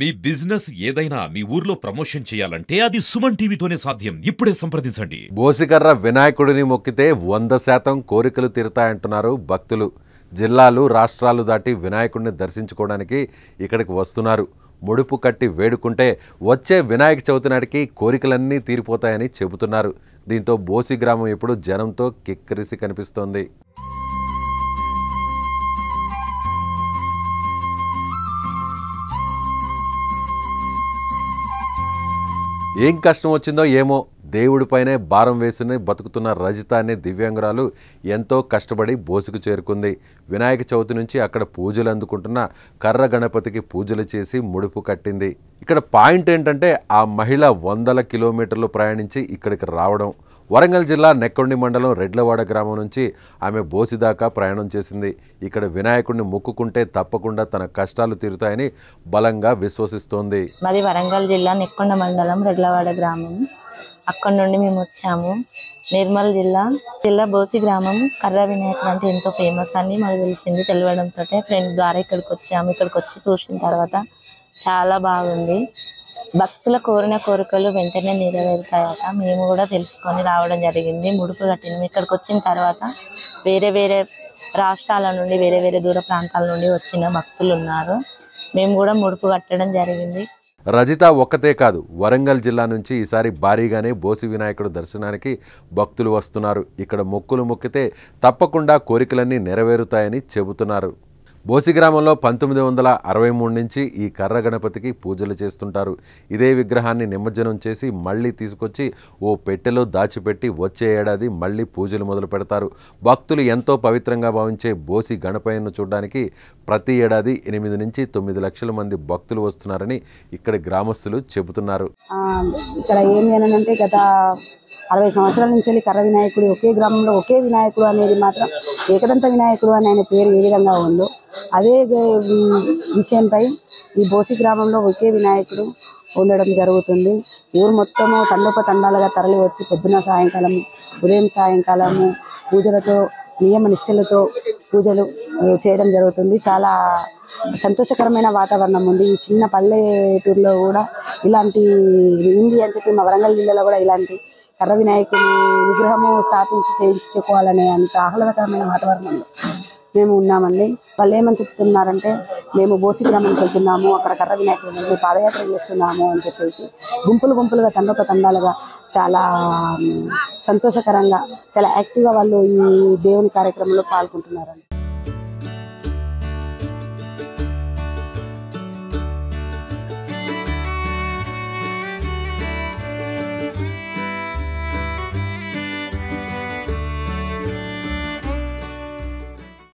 మీ business ఏదైనా మీ ఊర్లో promotion చేయాలంటే అది సుమన్ టీవీతోనే సాధ్యం. ఇప్పుడే సంప్రదించండి. బోసికర్ర వినాయకుడిని మొక్కితే 100% కోరికలు తీరుతాయంటున్నారు భక్తులు. జిల్లాలు రాష్ట్రాలు దాటి వినాయకుడిని దర్శించుకోవడానికి ఇక్కడికి వస్తున్నారు. ముడుపు కట్టి వేడుకుంటే వచ్చే వినాయక చవితి నాటికి కోరికలన్నీ తీరిపోతాయని చెబుతున్నారు. దీంతో బోసి గ్రామం ఇప్పుడు జనంతో కిక్కిరిసి కనిపిస్తోంది. ఏం కష్టం వచ్చిందో ఏమో దేవుడిపైనే భారం వేసుని బతుకుతున్న రజిత అనే దివ్యాంగురాలు ఎంతో కష్టపడి బోసుకు చేరుకుంది. వినాయక చవితి నుంచి అక్కడ పూజలు అందుకుంటున్న కర్ర గణపతికి పూజలు చేసి ముడుపు కట్టింది. ఇక్కడ పాయింట్ ఏంటంటే ఆ మహిళ 100 కిలోమీటర్లు ప్రయాణించి ఇక్కడికి రావడం. వరంగల్ జిల్లా నెక్కొండి మండలం రెడ్లవాడ గ్రామం నుంచి ఆమె బోసి దాకా ప్రయాణం చేసింది. ఇక్కడ వినాయకుడిని మొక్కుకుంటే తప్పకుండా తన కష్టాలు తీరుతాయని బలంగా విశ్వసిస్తోంది. మాది వరంగల్ జిల్లా నెక్కొండ మండలం రెడ్లవాడ గ్రామం. అక్కడ నుండి మేము వచ్చాము. నిర్మల్ జిల్లా బోసి గ్రామం కర్ర వినాయకుడు అంటే ఎంతో ఫేమస్ అని మాకు తెలిసింది. తెలియడంతో ఫ్రెండ్ ద్వారా ఇక్కడికి వచ్చాము. ఇక్కడికి వచ్చి చూసిన తర్వాత చాలా బాగుంది. భక్తుల కోరిన కోరికలు వెంటనే నెరవేరుతాయట. మేము కూడా తెలుసుకొని రావడం జరిగింది. ముడుపు కట్టినాము. ఇక్కడికి వచ్చిన తర్వాత వేరే వేరే రాష్ట్రాల నుండి వేరే వేరే దూర ప్రాంతాల నుండి వచ్చిన భక్తులు ఉన్నారు. మేము కూడా ముడుపు కట్టడం జరిగింది. రజిత ఒక్కతే కాదు, వరంగల్ జిల్లా నుంచి ఈసారి భారీగానే బోసి వినాయకుడు దర్శనానికి భక్తులు వస్తున్నారు. ఇక్కడ మొక్కులు మొక్కితే తప్పకుండా కోరికలన్నీ నెరవేరుతాయని చెబుతున్నారు. బోసి గ్రామంలో 1963 నుంచి ఈ కర్ర గణపతికి పూజలు చేస్తుంటారు. ఇదే విగ్రహాన్ని నిమజ్జనం చేసి మళ్ళీ తీసుకొచ్చి ఓ పెట్టెలో దాచిపెట్టి వచ్చే ఏడాది మళ్ళీ పూజలు మొదలు పెడతారు. భక్తులు ఎంతో పవిత్రంగా భావించే బోసి గణపయ్యను చూడడానికి ప్రతి ఏడాది 8 నుంచి 9 లక్షల మంది భక్తులు వస్తున్నారని ఇక్కడి గ్రామస్తులు చెబుతున్నారు. ఇక్కడ ఏమి అంటే గత 60 సంవత్సరాల నుంచి కర్ర వినాయకుడు ఒకే గ్రామంలో ఒకే వినాయకుడు అనేది మాత్రం ఏకదంత వినాయకుడు అని ఆయన పేరు ఏ విధంగా ఉందో అదే విషయంపై ఈ బోసి గ్రామంలో ఒకే వినాయకుడు ఉండడం జరుగుతుంది. ఊరు మొత్తము తండోపతండాలుగా తరలి వచ్చి పొద్దున సాయంకాలం ఉదయం సాయంకాలము పూజలతో నియమ నిష్టలతో పూజలు చేయడం జరుగుతుంది. చాలా సంతోషకరమైన వాతావరణం ఉంది. ఈ చిన్న పల్లెటూరులో కూడా ఇలాంటి ఉంది అని చెప్పి మా వరంగల్ జిల్లాలో కూడా ఇలాంటి కర్ర వినాయకుని విగ్రహము స్థాపించి చేయించుకోవాలనే అంత ఆహ్లాదకరమైన వాతావరణంలో మేము ఉన్నామండి. వాళ్ళు ఏమని చెప్తున్నారంటే మేము బోసి గ్రామానికి వెళ్తున్నాము, అక్కడ కర్ర వినాయకుడు పాదయాత్ర చేస్తున్నాము అని చెప్పేసి గుంపులుగా తండాలుగా చాలా సంతోషకరంగా చాలా యాక్టివ్గా వాళ్ళు ఈ దేవుని కార్యక్రమంలో పాల్గొంటున్నారండి.